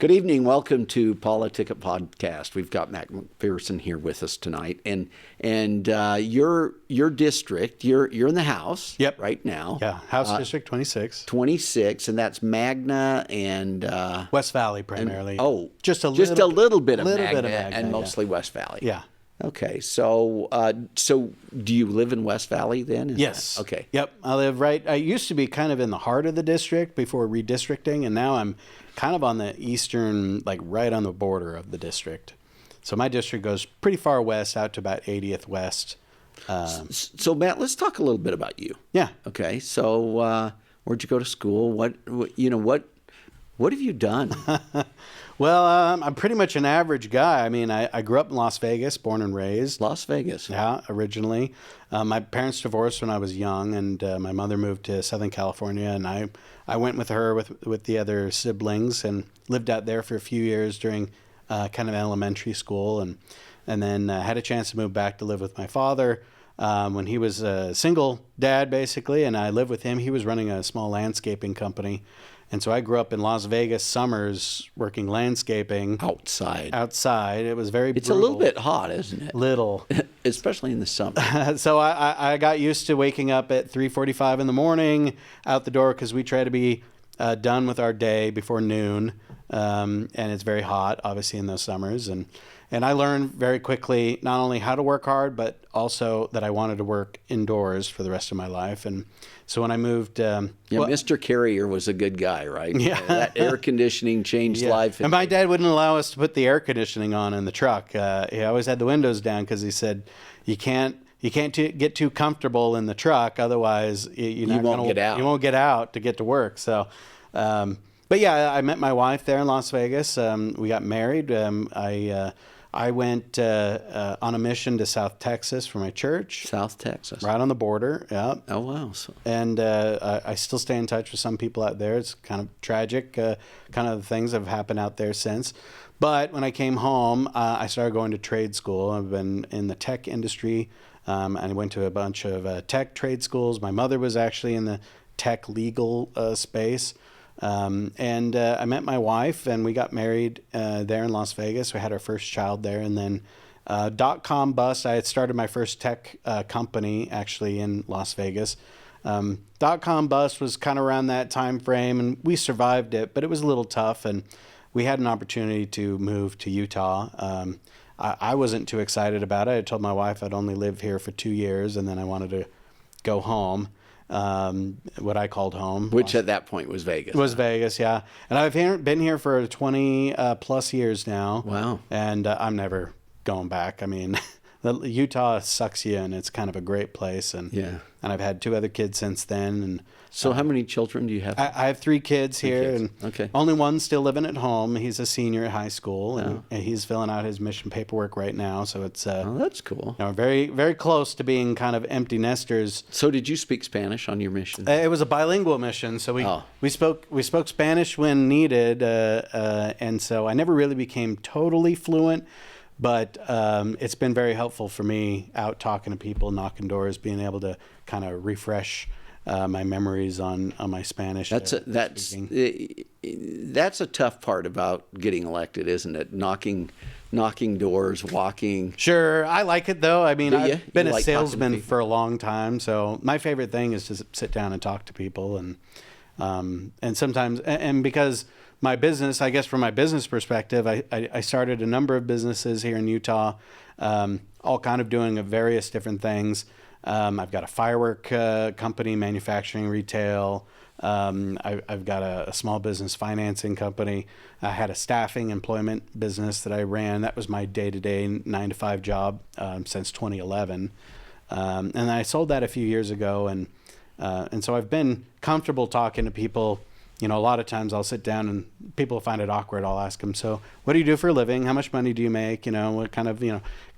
Good evening. Welcome to PoliticIt podcast. We've got MacPherson here with us tonight, and your district. You're in the House. Yep. Right now. Yeah, House District 26. 26, and that's Magna and West Valley primarily. just a little bit of Magna, Magna and mostly West Valley. Yeah. Okay. So do you live in West Valley then? Yes. Okay. Yep. I live right. I used to be kind of in the heart of the district before redistricting, and now I'm kind of on the eastern, like right on the border of the district. So my district goes pretty far west, out to about 80th West. So Matt, let's talk a little bit about you. Yeah. Okay. So where'd you go to school? What have you done? Well, I'm pretty much an average guy. I mean, I grew up in Las Vegas, born and raised. Las Vegas. Yeah, originally. My parents divorced when I was young, and my mother moved to Southern California, and I went with her with the other siblings and lived out there for a few years during kind of elementary school, and then had a chance to move back to live with my father when he was a single dad, basically, and I lived with him. He was running a small landscaping company. And so I grew up in Las Vegas summers working landscaping. Outside. It was very brutal. It's a little bit hot, isn't it? Little. Especially in the summer. So I got used to waking up at 3:45 in the morning out the door because we try to be done with our day before noon. And it's very hot, obviously, in those summers. And I learned very quickly not only how to work hard, but also that I wanted to work indoors for the rest of my life. And so when I moved... Mr. Carrier was a good guy, right? Yeah. That air conditioning changed life. And my dad wouldn't allow us to put the air conditioning on in the truck. He always had the windows down because he said, you can't get too comfortable in the truck, otherwise you won't get out. You won't get out to get to work. So... but yeah, I met my wife there in Las Vegas. We got married. I went on a mission to South Texas for my church. South Texas. Right on the border, yeah. Oh, wow. And I still stay in touch with some people out there. It's kind of tragic, kind of things that have happened out there since. But when I came home, I started going to trade school. I've been in the tech industry. I went to a bunch of tech trade schools. My mother was actually in the tech legal space. And I met my wife, and we got married there in Las Vegas. We had our first child there, and then .com bust. I had started my first tech company actually in Las Vegas. .com bust was kind of around that time frame, and we survived it, but it was a little tough, and we had an opportunity to move to Utah. I wasn't too excited about it. I told my wife I'd only live here for 2 years, and then I wanted to go home. What I called home. Which at that point was Vegas. Vegas, yeah. And I've been here for 20 plus years now. Wow. And I'm never going back. I mean, Utah sucks you in. It's kind of a great place. And I've had 2 other kids since then. And so how many children do you have? I have 3 kids here. And okay. Only one still living at home. He's a senior at high school, and he's filling out his mission paperwork right now. So it's that's cool. Very, very close to being kind of empty nesters. So did you speak Spanish on your mission? It was a bilingual mission. So we spoke Spanish when needed, and so I never really became totally fluent. But it's been very helpful for me out talking to people, knocking doors, being able to kind of refresh my memories on my Spanish. That's a tough part about getting elected, isn't it? Knocking doors, walking. Sure, I like it though. I mean, I've been a salesman for a long time, so my favorite thing is to sit down and talk to people, and sometimes because my business, I guess from my business perspective, I started a number of businesses here in Utah, all kind of doing various different things. I've got a firework company, manufacturing, retail. I've got a small business financing company. I had a staffing employment business that I ran. That was my day-to-day 9-to-5 job since 2011. And I sold that a few years ago. And so I've been comfortable talking to people. You know, a lot of times I'll sit down and people find it awkward. I'll ask them, so what do you do for a living? How much money do you make? You know, what kind of,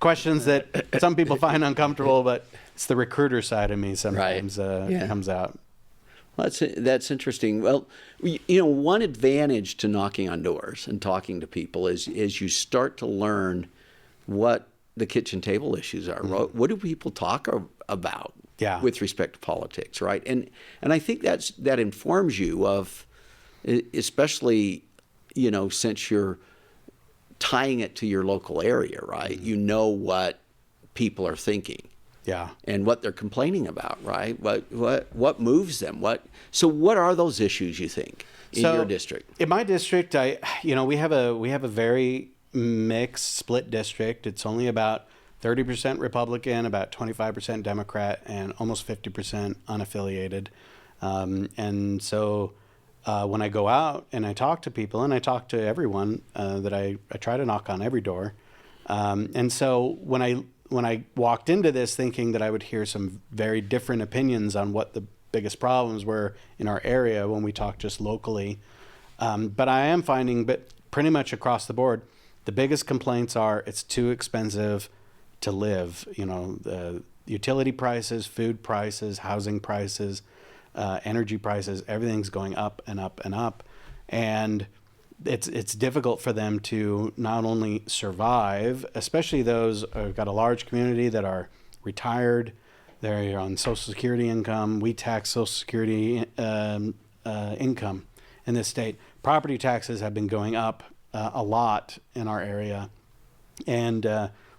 questions that some people find uncomfortable, but it's the recruiter side of me sometimes comes out. Well, that's interesting. Well, one advantage to knocking on doors and talking to people is you start to learn what the kitchen table issues are. Mm-hmm. What do people talk about with respect to politics, right? And I think that informs you of, especially since you're tying it to your local area, right? You know what people are thinking. Yeah. And what they're complaining about, right? What moves them? So what are those issues you think in your district? In my district, we have a very mixed split district. It's only about 30% Republican, about 25% Democrat, and almost 50% unaffiliated. And so when I go out and I talk to people, and I talk to everyone, that I try to knock on every door. And so when I walked into this thinking that I would hear some very different opinions on what the biggest problems were in our area when we talk just locally. But I am finding, but pretty much across the board, the biggest complaints are it's too expensive to live. The utility prices, food prices, housing prices, energy prices, everything's going up and up and up. And it's difficult for them to not only survive, especially those who've got a large community that are retired, they're on Social Security income. We tax Social Security income in this state. Property taxes have been going up a lot in our area. And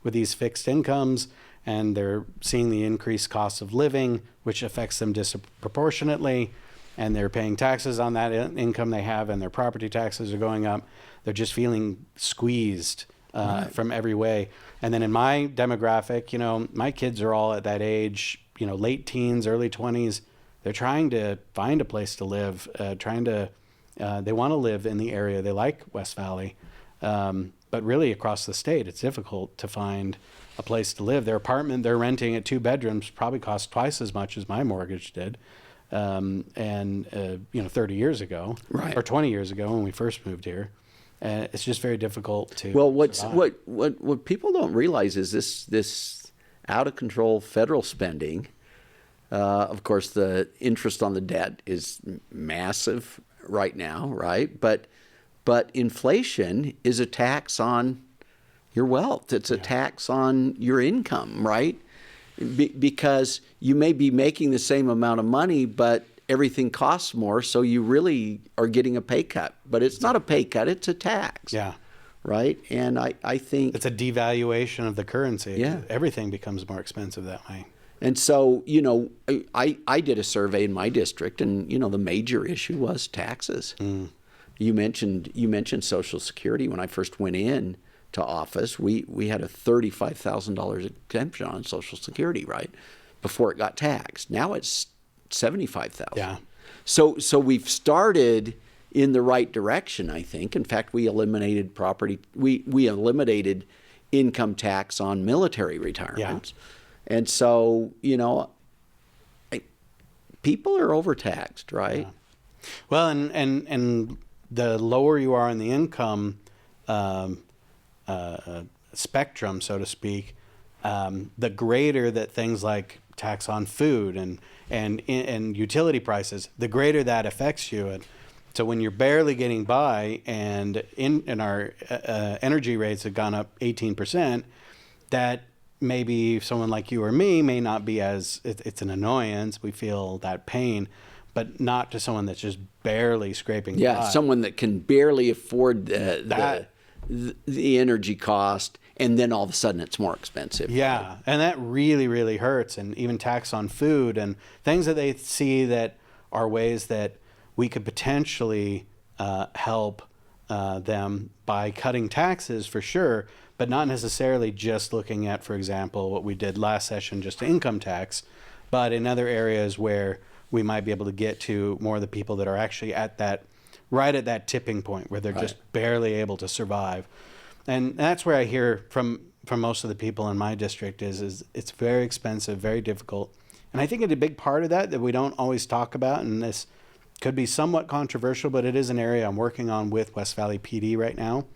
with these fixed incomes, and they're seeing the increased cost of living, which affects them disproportionately, and they're paying taxes on that income they have, and their property taxes are going up. They're just feeling squeezed from every way. And then in my demographic, my kids are all at that age, late teens, early 20s. They're trying to find a place to live, they want to live in the area. They like West Valley. But really across the state, it's difficult to find a place to live. Their apartment they're renting at 2 bedrooms probably costs twice as much as my mortgage did. 30 years ago, right, or 20 years ago when we first moved here. It's just very difficult to. Well, what people don't realize is this out of control federal spending. Of course, the interest on the debt is massive right now, right? But inflation is a tax on your wealth. It's a tax on your income, right? Because you may be making the same amount of money, but everything costs more, so you really are getting a pay cut. But it's not a pay cut, it's a tax. Yeah. Right? And I think... It's a devaluation of the currency. Yeah. Everything becomes more expensive that way. And so, I did a survey in my district, and, the major issue was taxes. Mm. You mentioned Social Security. When I first went in to office, we had a $35,000 exemption on Social Security, right, before it got taxed. Now it's $75,000. Yeah. So we've started in the right direction, I think. In fact, we eliminated we eliminated income tax on military retirements. Yeah. And so, people are overtaxed, right? Yeah. Well, and the lower you are in the income spectrum, so to speak, the greater that things like tax on food and utility prices, the greater that affects you. And so when you're barely getting by, and in our energy rates have gone up 18%, that maybe someone like you or me may not be it's an annoyance. We feel that pain, but not to someone that's just barely scraping by. Yeah, someone that can barely afford the energy cost, and then all of a sudden it's more expensive. Yeah, and that really, really hurts. And even tax on food and things that they see that are ways that we could potentially help them by cutting taxes for sure, but not necessarily just looking at, for example, what we did last session, just income tax, but in other areas where we might be able to get to more of the people that are actually right at that tipping point where they're just barely able to survive. And that's where I hear from most of the people in my district is it's very expensive, very difficult. And I think a big part of that we don't always talk about, and this could be somewhat controversial, but it is an area I'm working on with West Valley PD right now,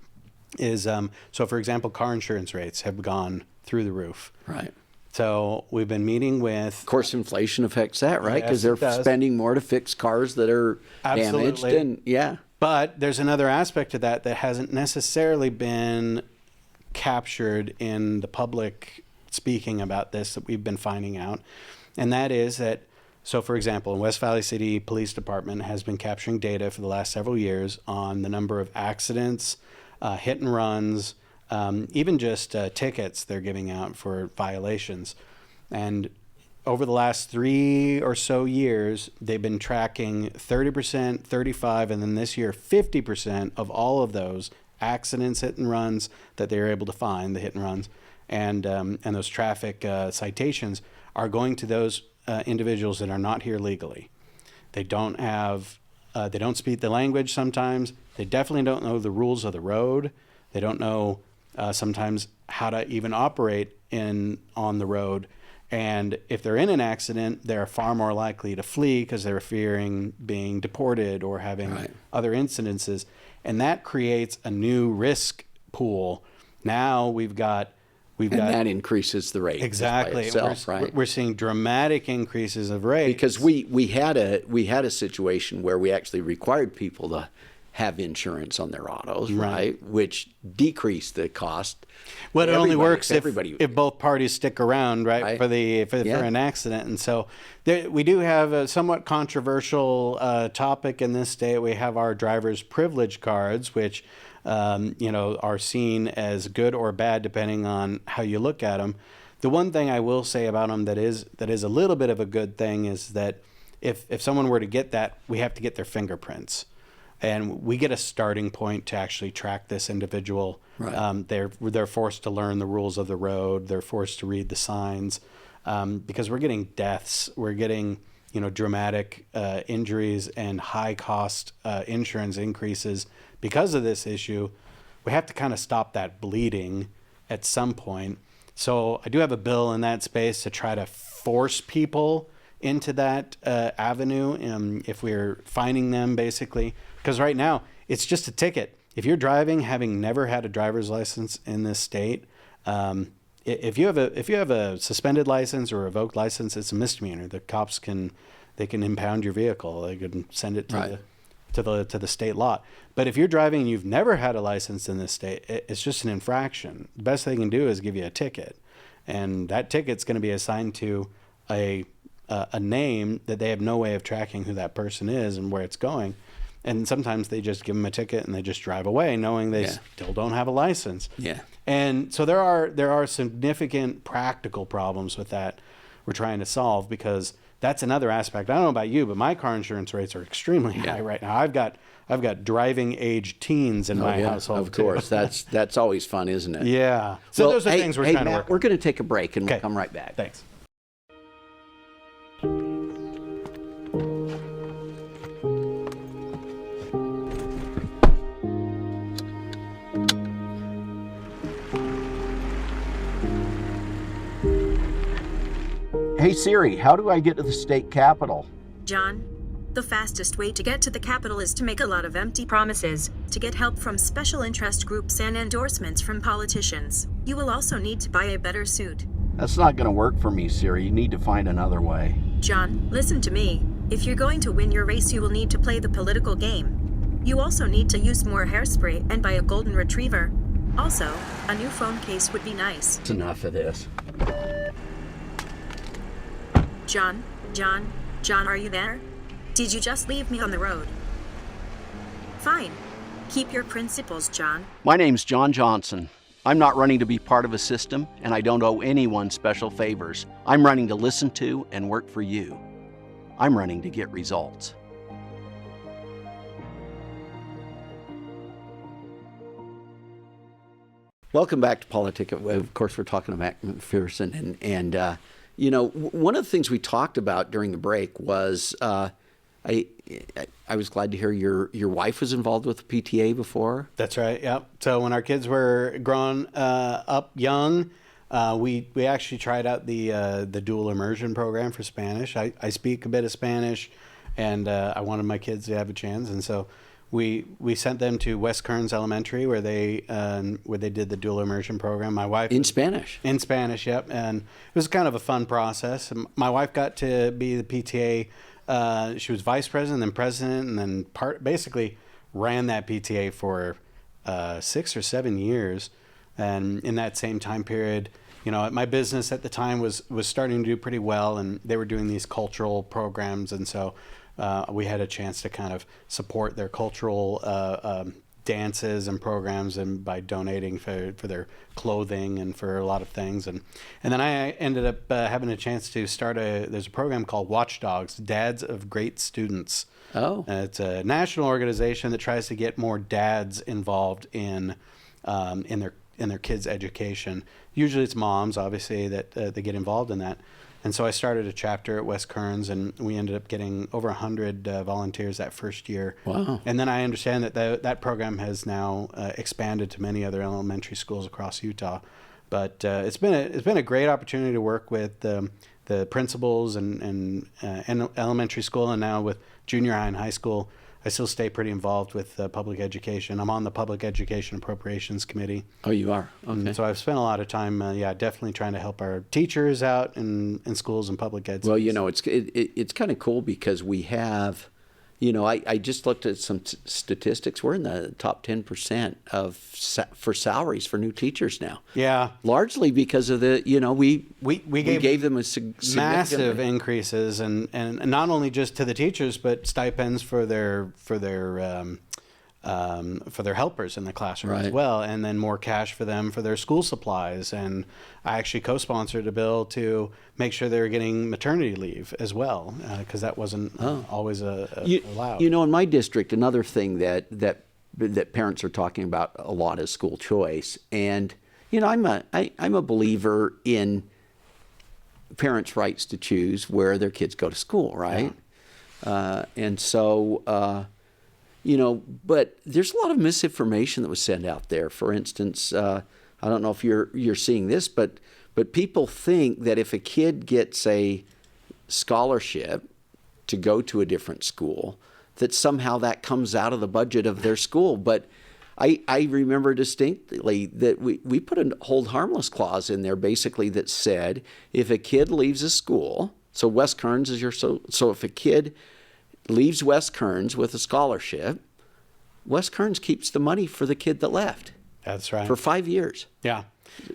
is so for example, car insurance rates have gone through the roof. Right. So we've been meeting with... Of course, inflation affects that, right? Because Yes, they're spending more to fix cars that are damaged. And yeah. But there's another aspect to that hasn't necessarily been captured in the public speaking about this that we've been finding out. And that is that So, for example, West Valley City Police Department has been capturing data for the last several years on the number of accidents, hit and runs, even just tickets they're giving out for violations. And over the last 3 or so years, they've been tracking 30%, 35%, and then this year 50% of all of those accidents, hit and runs that they were able to find, the hit and runs, and those traffic citations are going to those individuals that are not here legally. They don't have, they don't speak the language sometimes. They definitely don't know the rules of the road. They don't know sometimes how to even operate on the road. And if they're in an accident, they're far more likely to flee because they're fearing being deported or having other incidences. And that creates a new risk pool. Now we've got that increases the rate exactly. By itself, We're seeing dramatic increases of rates because we had a situation where we actually required people to have insurance on their autos, right? Which decreased the cost. Well, it only works if both parties stick around, right? For an accident. And so we do have a somewhat controversial topic in this state. We have our driver's privilege cards, which are seen as good or bad depending on how you look at them. The one thing I will say about them that is a little bit of a good thing is that if someone were to get that, we have to get their fingerprints. And we get a starting point to actually track this individual. Right. They're forced to learn the rules of the road. They're forced to read the signs because we're getting deaths. We're getting dramatic injuries and high cost insurance increases because of this issue. We have to kind of stop that bleeding at some point. So I do have a bill in that space to try to force people into that avenue if we're finding them, basically. Because right now, it's just a ticket. If you're driving, having never had a driver's license in this state, if you have a suspended license or a revoked license, it's a misdemeanor. The cops can impound your vehicle. They can send it to the state lot. But if you're driving and you've never had a license in this state, it's just an infraction. The best they can do is give you a ticket, and that ticket's going to be assigned to a name that they have no way of tracking who that person is and where it's going. And sometimes they just give them a ticket and they just drive away knowing they still don't have a license. Yeah. And so there are significant practical problems with that we're trying to solve, because that's another aspect. I don't know about you, but my car insurance rates are extremely high right now. I've got driving age teens in my household. Of course. That's always fun, isn't it? Yeah. So those are things we're trying to work on. We're going to take a break and we'll come right back. Thanks. Hey Siri, how do I get to the state capitol? John, the fastest way to get to the capitol is to make a lot of empty promises, to get help from special interest groups and endorsements from politicians. You will also need to buy a better suit. That's not going to work for me, Siri. You need to find another way. John, listen to me. If you're going to win your race, you will need to play the political game. You also need to use more hairspray and buy a golden retriever. Also, a new phone case would be nice. It's enough of this. John, are you there? Did you just leave me on the road? Fine. Keep your principles, John. My name's John Johnson. I'm not running to be part of a system, and I don't owe anyone special favors. I'm running to listen to and work for you. I'm running to get results. Welcome back to PoliticIt. Of course, we're talking about MacPherson, and one of the things we talked about during the break was I was glad to hear your wife was involved with the PTA before. That's right. Yeah. So when our kids were growing up young, we actually tried out the dual immersion program for Spanish. I speak a bit of Spanish, and I wanted my kids to have a chance, and so we sent them to West Kearns Elementary where they did the dual immersion program. My wife in Spanish. In Spanish, yep. And it was kind of a fun process. My wife got to be the PTA. She was vice president, then president, and then basically ran that PTA for 6 or 7 years. And in that same time period, My business at the time was starting to do pretty well, and they were doing these cultural programs, and so we had a chance to kind of support their cultural dances and programs, and by donating for their clothing and for a lot of things, and then I ended up having a chance to start there's a program called Watchdogs, Dads of Great Students. Oh, It's a national organization that tries to get more dads involved in their kids' education. Usually it's moms, obviously, that they get involved in that. And so I started a chapter at West Kearns, and we ended up getting over 100 volunteers that first year. Wow. And then I understand that that program has now expanded to many other elementary schools across Utah. But it's been a great opportunity to work with the principals and elementary school, and now with junior high and high school. I still stay pretty involved with public education. I'm on the Public Education Appropriations Committee. Oh, you are? Okay. So I've spent a lot of time, definitely trying to help our teachers out in schools and public ed. Well, it's kind of cool because we have, I just looked at some statistics. We're in the top 10% for salaries for new teachers now. Yeah. Largely because of the, we gave them a massive increases, and not only just to the teachers, but stipends for their helpers in the classroom as well, and then more cash for them for their school supplies. And I actually co-sponsored a bill to make sure they were getting maternity leave as well, because that wasn't always allowed. In my district, another thing that parents are talking about a lot is school choice, and I'm a believer in parents' rights to choose where their kids go to school, right? Yeah. And so. But there's a lot of misinformation that was sent out there. For instance, I don't know if you're seeing this, but people think that if a kid gets a scholarship to go to a different school, that somehow that comes out of the budget of their school. But I remember distinctly that we put a hold harmless clause in there, basically, that said if a kid leaves a school, so West Kearns is so if a kid leaves West Kearns with a scholarship, West Kearns keeps the money for the kid that left. That's right. For 5 years. Yeah.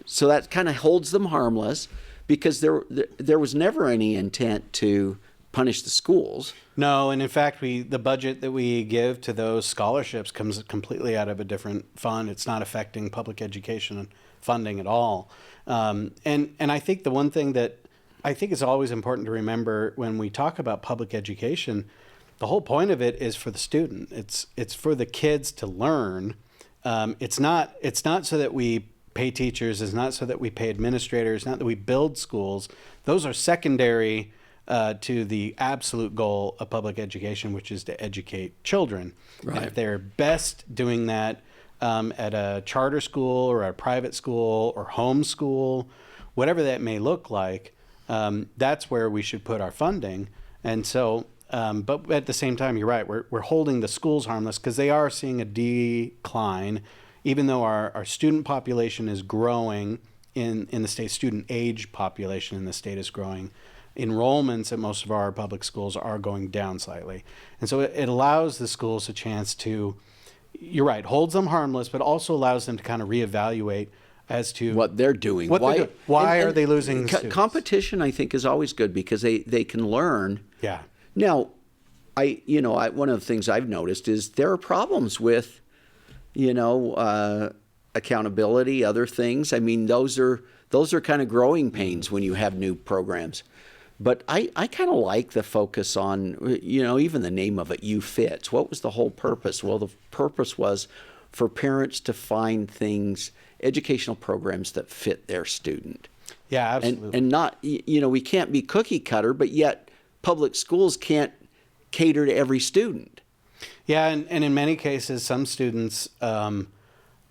So that kind of holds them harmless, because there was never any intent to punish the schools. No, and in fact, the budget that we give to those scholarships comes completely out of a different fund. It's not affecting public education funding at all. And I think the one thing that I think is always important to remember when we talk about public education, the whole point of it is for the student. It's for the kids to learn. It's not so that we pay teachers. It's not so that we pay administrators. Not that we build schools. Those are secondary to the absolute goal of public education, which is to educate children. Right. And if they're best doing that at a charter school or a private school or home school, whatever that may look like, that's where we should put our funding. And so. But at the same time, you're right. We're holding the schools harmless because they are seeing a decline, even though our student population is growing in the state. Student age population in the state is growing. Enrollments at most of our public schools are going down slightly, and so it allows the schools a chance to. You're right. Holds them harmless, but also allows them to kind of reevaluate as to what they're doing. Why are they losing students? Competition, I think, is always good because they can learn. Yeah. Now, one of the things I've noticed is there are problems with, accountability, other things. I mean, those are kind of growing pains when you have new programs. But I kind of like the focus on, even the name of it, You Fits. What was the whole purpose? Well, the purpose was for parents to find educational programs that fit their student. Yeah, absolutely. And not, we can't be cookie cutter, but yet public schools can't cater to every student. Yeah, and in many cases, some students,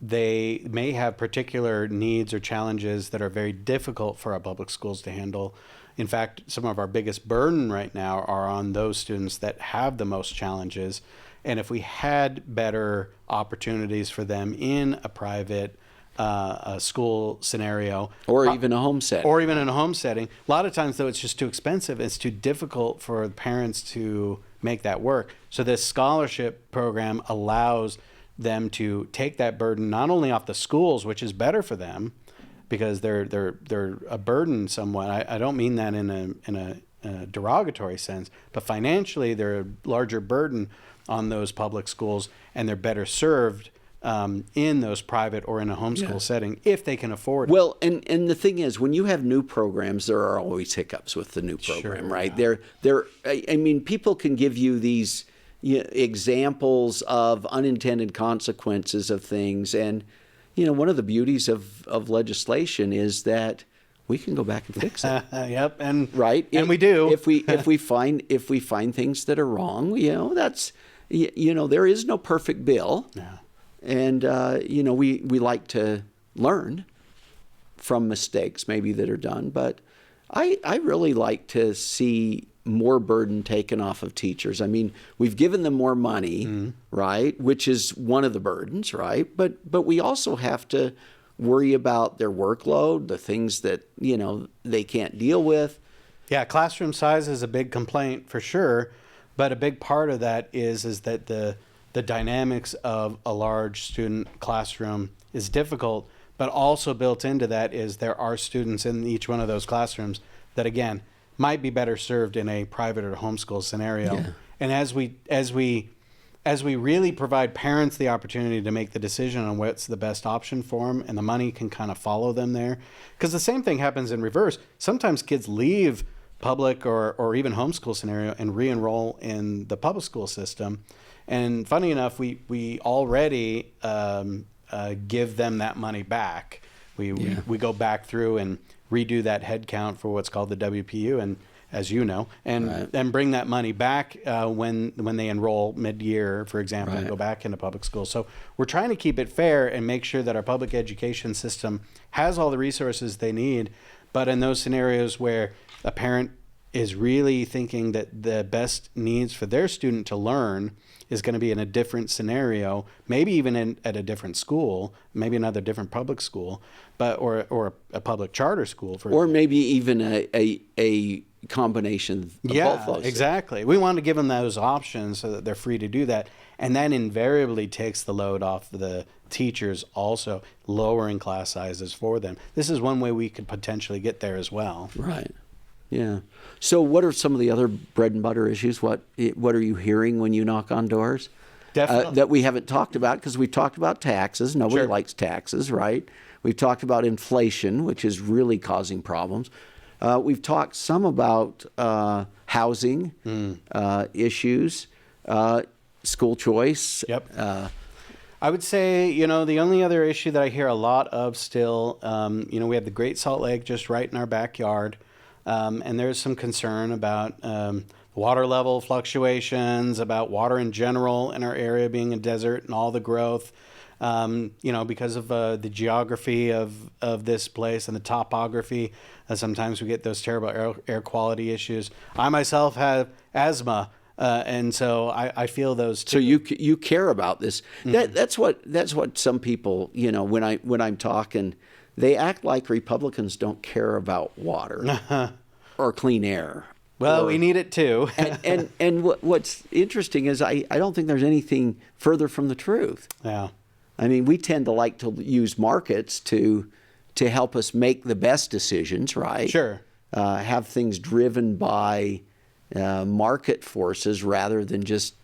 they may have particular needs or challenges that are very difficult for our public schools to handle. In fact, some of our biggest burden right now are on those students that have the most challenges. And if we had better opportunities for them in a private a school scenario, or even a home setting, a lot of times, though, it's just too expensive. It's too difficult for the parents to make that work. So this scholarship program allows them to take that burden not only off the schools, which is better for them, because they're a burden somewhat. I don't mean that in a derogatory sense, but financially they're a larger burden on those public schools, and they're better served in those private or in a homeschool setting if they can afford it. Well, and the thing is, when you have new programs, there are always hiccups with the new program, right? Yeah. I mean, people can give you these examples of unintended consequences of things, and one of the beauties of legislation is that we can go back and fix it. Yep, and right, and we do. if we find things that are wrong, that's there is no perfect bill. Yeah. And, we like to learn from mistakes maybe that are done. But I really like to see more burden taken off of teachers. I mean, we've given them more money, right, which is one of the burdens, right? But we also have to worry about their workload, the things that, they can't deal with. Yeah, classroom size is a big complaint for sure. But a big part of that is that the dynamics of a large student classroom is difficult, but also built into that is there are students in each one of those classrooms that, again, might be better served in a private or homeschool scenario. Yeah. And as we really provide parents the opportunity to make the decision on what's the best option for them, and the money can kind of follow them there, because the same thing happens in reverse. Sometimes kids leave public or even homeschool scenario and re-enroll in the public school system. And funny enough, we already give them that money back. We go back through and redo that head count for what's called the WPU, and as you know, and then bring that money back when they enroll mid-year, for example, and go back into public school. So we're trying to keep it fair and make sure that our public education system has all the resources they need. But in those scenarios where a parent is really thinking that the best needs for their student to learn is going to be in a different scenario, maybe even at a different school, maybe another different public school, or a public charter school, or maybe even a combination of both those. Exactly. We want to give them those options so that they're free to do that, and that invariably takes the load off the teachers, also lowering class sizes for them. This is one way we could potentially get there as well. Right. Yeah. So what are some of the other bread and butter issues? What are you hearing when you knock on doors? Definitely. That we haven't talked about, because we've talked about taxes. Nobody likes taxes, right? We've talked about inflation, which is really causing problems. We've talked some about housing issues, school choice. Yep. I would say, the only other issue that I hear a lot of still, we have the Great Salt Lake just right in our backyard. And there's some concern about water level fluctuations, about water in general in our area being a desert and all the growth, because of the geography of this place and the topography. Sometimes we get those terrible air quality issues. I myself have asthma, and so I feel those too. So you care about this. That's what some people, when I'm talking, they act like Republicans don't care about water or clean air. Well, we need it too. and what's interesting is I don't think there's anything further from the truth. Yeah. I mean, we tend to like to use markets to help us make the best decisions, right? Sure. Have things driven by market forces rather than just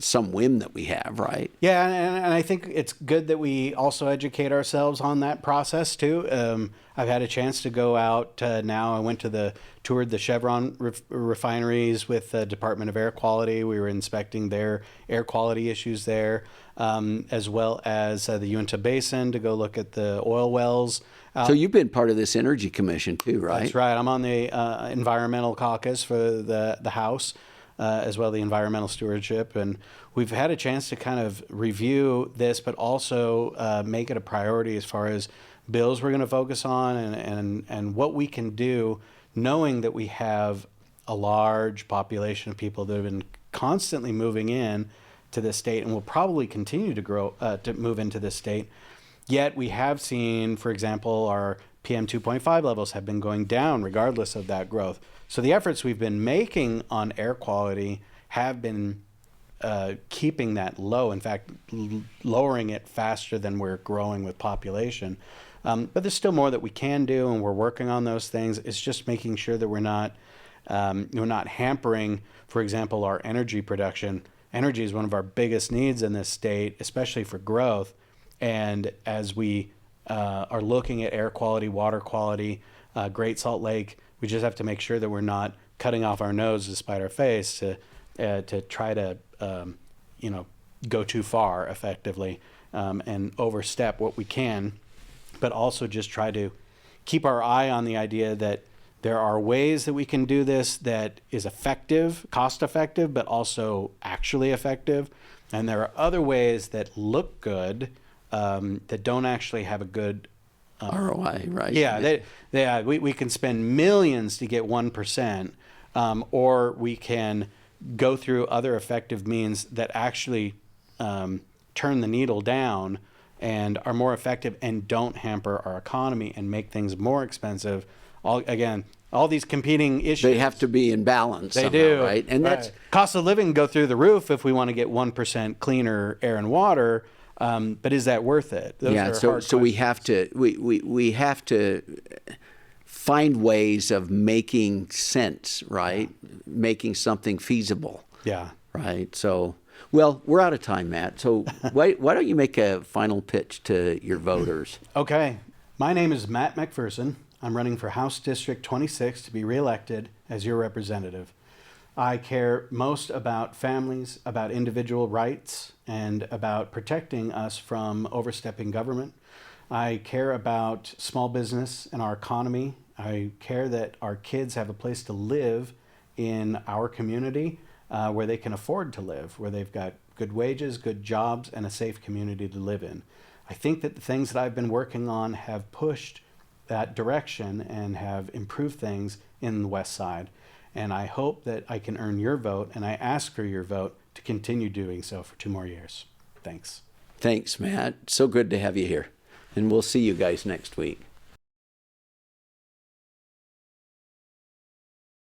some whim that we have, right? Yeah, and I think it's good that we also educate ourselves on that process too. I've had a chance to go out now. I toured the Chevron refineries with the Department of Air Quality. We were inspecting their air quality issues there, as well as the Uinta Basin to go look at the oil wells. So you've been part of this Energy Commission too, right? That's right. I'm on the Environmental Caucus for the House. As well, the environmental stewardship. And we've had a chance to kind of review this, but also make it a priority as far as bills we're going to focus on and what we can do, knowing that we have a large population of people that have been constantly moving in to this state and will probably continue to grow, to move into this state. Yet we have seen, for example, our PM 2.5 levels have been going down regardless of that growth. So the efforts we've been making on air quality have been keeping that low. In fact, lowering it faster than we're growing with population. But there's still more that we can do, and we're working on those things. It's just making sure that we're not hampering, for example, our energy production. Energy is one of our biggest needs in this state, especially for growth. And as we are looking at air quality, water quality, Great Salt Lake, we just have to make sure that we're not cutting off our nose to spite our face to try to go too far effectively and overstep what we can, but also just try to keep our eye on the idea that there are ways that we can do this that is effective, cost effective, but also actually effective. And there are other ways that look good that don't actually have a good ROI, right? Yeah, we can spend millions to get 1%, or we can go through other effective means that actually turn the needle down and are more effective and don't hamper our economy and make things more expensive. All these competing issues. They have to be in balance. They somehow, do, right? And that's cost of living go through the roof if we want to get 1% cleaner air and water. But is that worth it? So we have to find ways of making sense, right? Making something feasible. Yeah. Right. So, well, we're out of time, Matt. So why don't you make a final pitch to your voters? Okay. My name is Matt MacPherson. I'm running for House District 26 to be reelected as your representative. I care most about families, about individual rights, and about protecting us from overstepping government. I care about small business and our economy. I care that our kids have a place to live in our community where they can afford to live, where they've got good wages, good jobs, and a safe community to live in. I think that the things that I've been working on have pushed that direction and have improved things in the West Side. And I hope that I can earn your vote, and I ask for your vote to continue doing so for 2 more years. Thanks. Thanks, Matt. So good to have you here. And we'll see you guys next week.